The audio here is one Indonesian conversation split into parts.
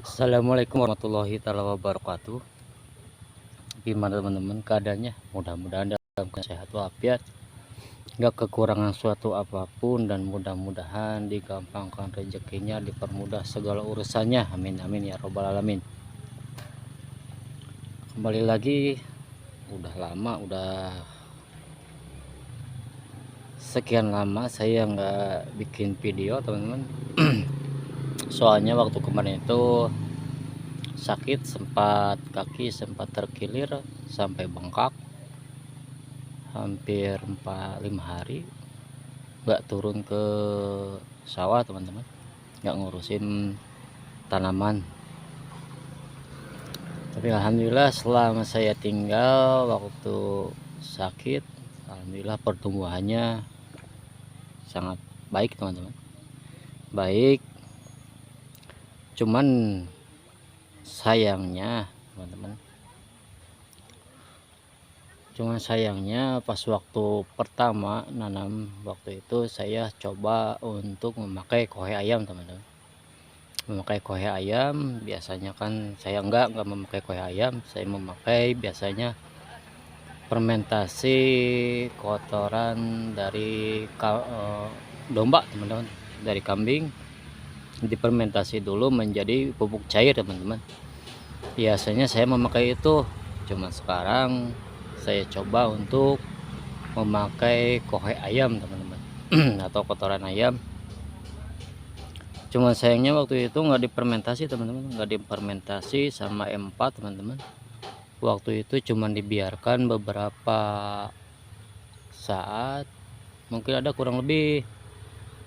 Assalamualaikum warahmatullahi wabarakatuh. Gimana teman-teman keadaannya? Mudah-mudahan dalam sehat walafiat, nggak kekurangan suatu apapun, dan mudah-mudahan digampangkan rezekinya, dipermudah segala urusannya. Amin amin ya robbal alamin. Kembali lagi, udah sekian lama saya nggak bikin video teman-teman. Soalnya waktu kemarin itu sakit, kaki sempat terkilir sampai bengkak, hampir 4-5 hari nggak turun ke sawah teman-teman, nggak ngurusin tanaman. Tapi alhamdulillah selama saya tinggal waktu sakit, alhamdulillah pertumbuhannya sangat baik teman-teman, baik. Cuman sayangnya teman-teman, pas waktu pertama nanam, waktu itu saya coba untuk memakai kohe ayam teman-teman. Memakai kohe ayam, biasanya kan saya nggak memakai kohe ayam, saya memakai biasanya fermentasi kotoran dari domba teman-teman, dari kambing, difermentasi dulu menjadi pupuk cair teman-teman. Biasanya saya memakai itu. Cuma sekarang saya coba untuk memakai kohe ayam teman-teman atau kotoran ayam. Cuma sayangnya waktu itu nggak difermentasi teman-teman, nggak difermentasi sama M4 teman-teman. Waktu itu cuma dibiarkan beberapa saat, mungkin ada kurang lebih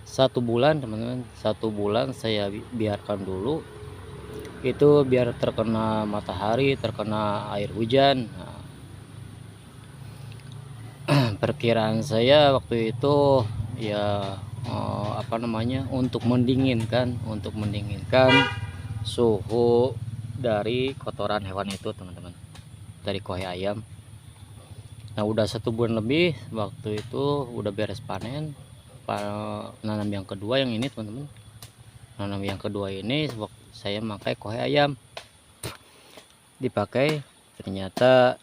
1 bulan teman-teman. 1 bulan saya biarkan dulu itu biar terkena matahari, terkena air hujan. Nah, perkiraan saya waktu itu ya untuk mendinginkan suhu dari kotoran hewan itu teman-teman, dari kohe ayam. Nah udah 1 bulan lebih, waktu itu udah beres panen, nanam yang kedua yang ini teman-teman. Nanam yang kedua ini saya pakai kohe ayam, dipakai. Ternyata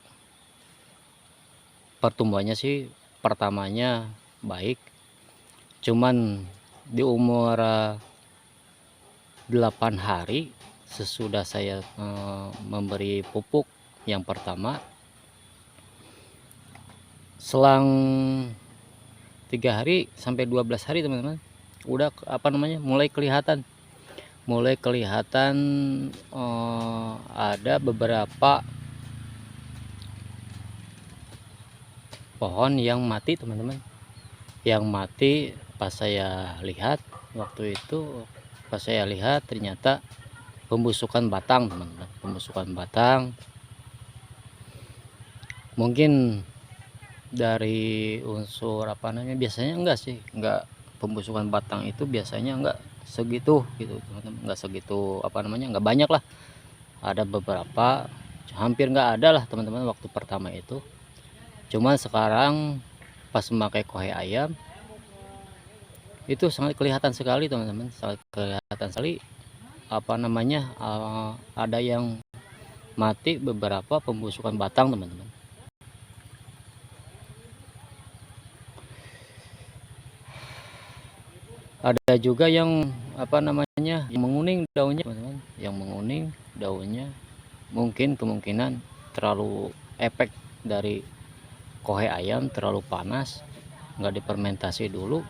pertumbuhannya sih pertamanya baik, cuman di umur 8 hari sesudah saya memberi pupuk yang pertama, selang 3 hari sampai 12 hari teman-teman, udah mulai kelihatan ada beberapa pohon yang mati teman-teman. Yang mati pas saya lihat waktu itu, ternyata pembusukan batang teman-teman, pembusukan batang. Mungkin dari unsur biasanya enggak pembusukan batang itu biasanya enggak segitu gitu teman-teman, enggak segitu enggak banyak lah. Ada beberapa, hampir enggak ada lah teman-teman waktu pertama itu. Cuman sekarang pas memakai kohe ayam itu sangat kelihatan sekali teman-teman, sangat kelihatan sekali ada yang mati, beberapa pembusukan batang teman-teman. Ada juga yang yang menguning daunnya teman-teman, yang menguning daunnya. Mungkin kemungkinan terlalu efek dari kohe ayam, terlalu panas, nggak difermentasi dulu.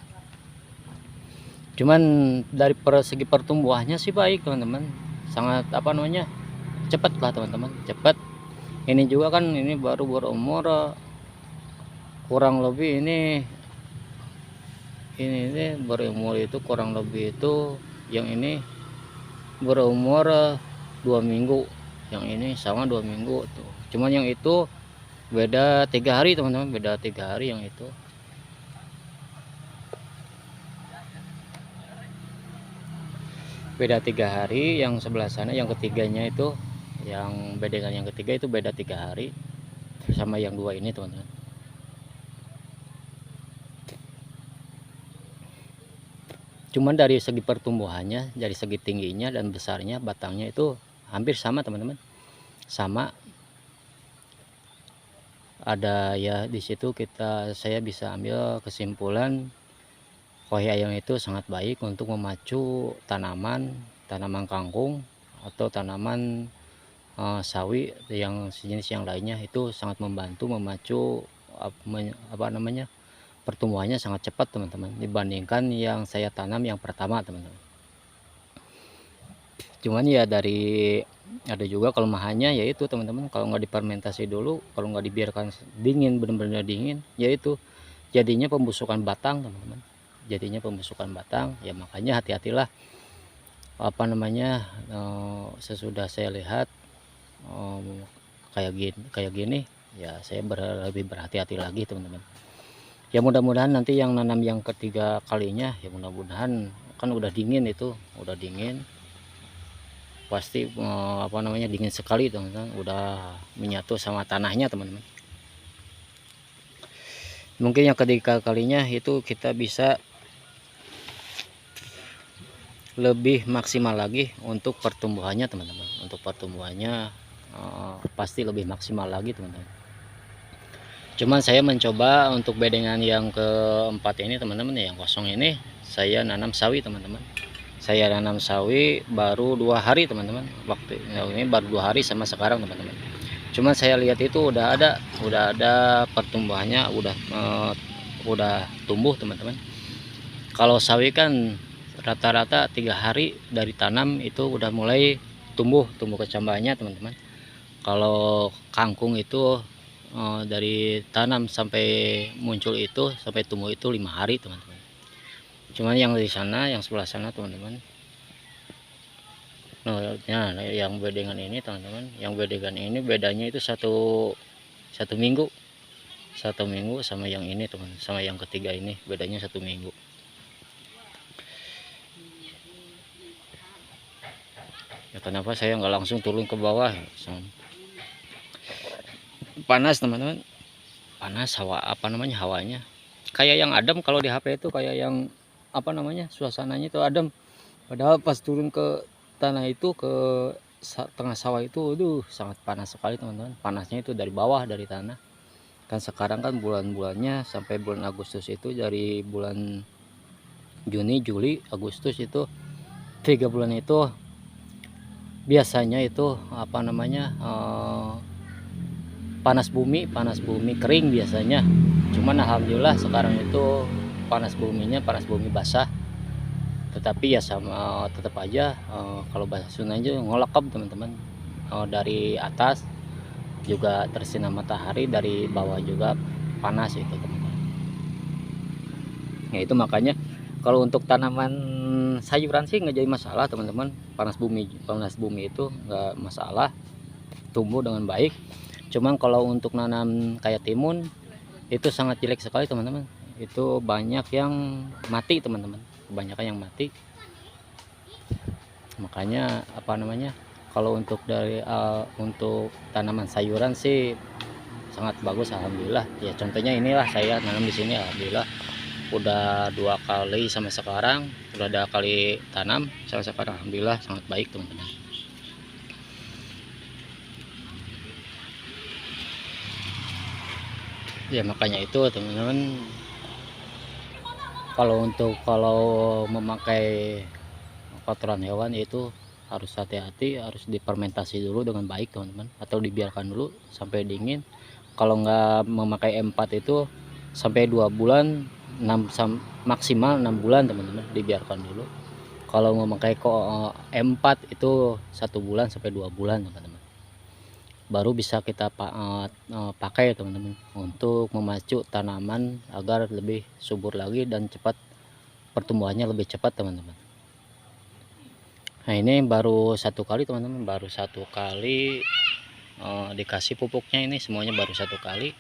Cuman dari segi pertumbuhannya sih baik teman-teman, sangat cepat lah teman-teman, cepat. Ini juga kan ini baru berumur kurang lebih ini berumur itu kurang lebih itu, yang ini berumur 2 minggu, yang ini sama 2 minggu tuh. Cuman yang itu beda 3 hari teman-teman, beda 3 hari yang itu. Beda 3 hari, yang sebelah sana yang ketiganya itu, yang beda dengan yang ketiga itu beda 3 hari sama yang dua ini teman-teman. Cuman dari segi pertumbuhannya, dari segi tingginya dan besarnya batangnya itu hampir sama teman-teman. Sama, ada ya di situ saya bisa ambil kesimpulan kohi ayam itu sangat baik untuk memacu tanaman kangkung atau tanaman sawi yang sejenis yang lainnya, itu sangat membantu memacu apa namanya, pertumbuhannya sangat cepat teman-teman, dibandingkan yang saya tanam yang pertama teman-teman. Cuman ya ada juga kelemahannya, yaitu teman-teman, kalau nggak difermentasi dulu, kalau nggak dibiarkan dingin, benar-benar dingin, yaitu jadinya pembusukan batang teman-teman, jadinya pembusukan batang. Ya makanya hati-hatilah, apa namanya, sesudah saya lihat kayak gini ya, saya lebih berhati-hati lagi teman-teman. Ya mudah-mudahan nanti yang nanam yang ketiga kalinya, ya mudah-mudahan, kan udah dingin, itu udah dingin pasti, apa namanya, dingin sekali teman-teman, udah menyatu sama tanahnya teman-teman. Mungkin yang ketiga kalinya itu kita bisa lebih maksimal lagi untuk pertumbuhannya teman-teman, untuk pertumbuhannya pasti lebih maksimal lagi teman-teman. Cuman saya mencoba untuk bedengan yang keempat ini teman-teman, yang kosong ini saya nanam sawi teman-teman. Saya nanam sawi baru 2 hari teman-teman, waktu ini baru 2 hari sama sekarang teman-teman. Cuman saya lihat itu udah ada pertumbuhannya, udah tumbuh teman-teman. Kalau sawi kan rata-rata 3 hari dari tanam itu udah mulai tumbuh kecambahnya teman-teman. Kalau kangkung itu dari tanam sampai muncul itu, sampai tumbuh itu 5 hari teman-teman. Cuman yang di sana, yang sebelah sana teman-teman, nah yang bedengan ini teman-teman, yang bedengan ini bedanya itu satu minggu sama yang ini teman, sama yang ketiga ini bedanya 1 minggu. Ya kenapa saya nggak langsung turun ke bawah, panas teman-teman, panas, hawanya kayak yang adem. Kalau di HP itu kayak yang suasananya itu adem, padahal pas turun ke tanah itu, ke tengah sawah itu, sangat panas sekali teman-teman. Panasnya itu dari bawah, dari tanah. Kan sekarang kan bulan-bulannya sampai bulan Agustus itu, dari bulan Juni, Juli, Agustus itu 3 bulan itu biasanya itu panas bumi kering biasanya. Cuman alhamdulillah sekarang itu panas bumi basah. Tetapi ya tetap aja, kalau bahasa Sundanya ngolekep teman-teman, dari atas juga tersinar matahari, dari bawah juga panas itu teman-teman. Ya itu makanya kalau untuk tanaman sayuran sih nggak jadi masalah teman-teman, panas bumi itu nggak masalah, tumbuh dengan baik. Cuman kalau untuk nanam kayak timun itu sangat jelek sekali teman-teman, itu banyak yang mati teman-teman, kebanyakan yang mati. Makanya kalau untuk untuk tanaman sayuran sih sangat bagus alhamdulillah. Ya contohnya inilah, saya nanam di sini alhamdulillah udah 2 kali sampai sekarang, udah 2 kali tanam sampai sekarang, alhamdulillah sangat baik teman-teman. Ya makanya itu teman-teman, kalau memakai kotoran hewan itu harus hati-hati, harus difermentasi dulu dengan baik teman-teman, atau dibiarkan dulu sampai dingin. Kalau nggak memakai M4 itu sampai 2 bulan, maksimal 6 bulan teman-teman, dibiarkan dulu. Kalau memakai M4 itu 1 bulan sampai 2 bulan teman-teman, baru bisa kita pakai teman-teman, untuk memacu tanaman agar lebih subur lagi dan cepat pertumbuhannya, lebih cepat teman-teman. Nah ini baru 1 kali teman-teman, baru 1 kali dikasih pupuknya, ini semuanya baru 1 kali.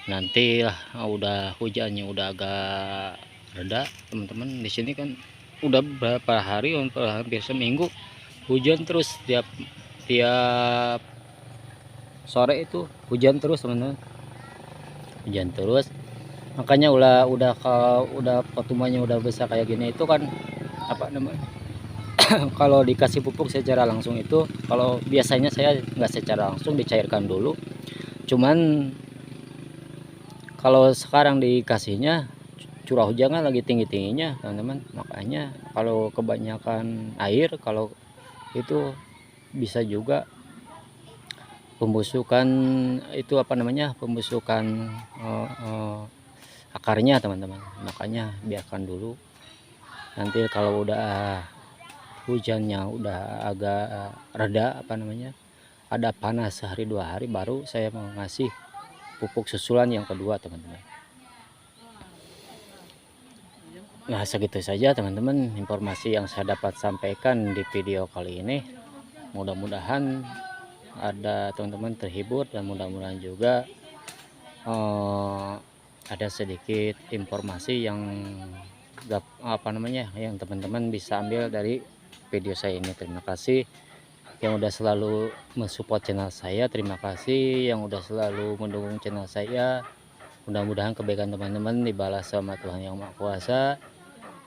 Nanti lah udah hujannya udah agak reda teman-teman. Di sini kan udah berapa hari, hampir seminggu hujan terus, tiap sore itu hujan terus teman-teman, hujan terus. Makanya udah pertumbuhannya udah besar kayak gini itu kan apa namanya, kalau dikasih pupuk secara langsung itu, kalau biasanya saya nggak secara langsung dicairkan dulu, cuman kalau sekarang dikasihnya curah hujan kan lagi tinggi-tingginya teman-teman, makanya kalau kebanyakan air, kalau itu bisa juga pembusukan, itu apa namanya, pembusukan akarnya teman-teman. Makanya biarkan dulu, nanti kalau udah hujannya udah agak reda, apa namanya, ada panas sehari 2 hari, baru saya mau ngasih pupuk susulan yang kedua teman-teman. Nah segitu saja teman-teman informasi yang saya dapat sampaikan di video kali ini. Mudah-mudahan ada teman-teman terhibur, dan mudah-mudahan juga ada sedikit informasi yang apa namanya, yang teman-teman bisa ambil dari video saya ini. Terima kasih yang udah selalu mensupport channel saya, terima kasih yang udah selalu mendukung channel saya. Mudah-mudahan kebaikan teman-teman dibalas sama Tuhan Yang Maha Kuasa.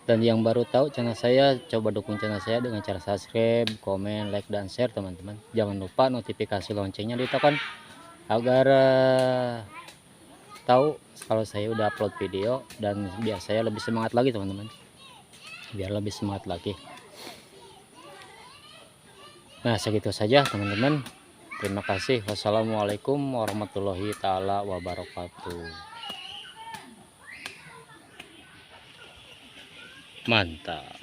Dan yang baru tahu channel saya, coba dukung channel saya dengan cara subscribe, komen, like, dan share teman-teman. Jangan lupa notifikasi loncengnya ditekan agar tahu kalau saya udah upload video, dan biar saya lebih semangat lagi teman-teman, biar lebih semangat lagi. Nah segitu saja teman-teman, terima kasih. Wassalamualaikum warahmatullahi taala wabarakatuh. Mantap.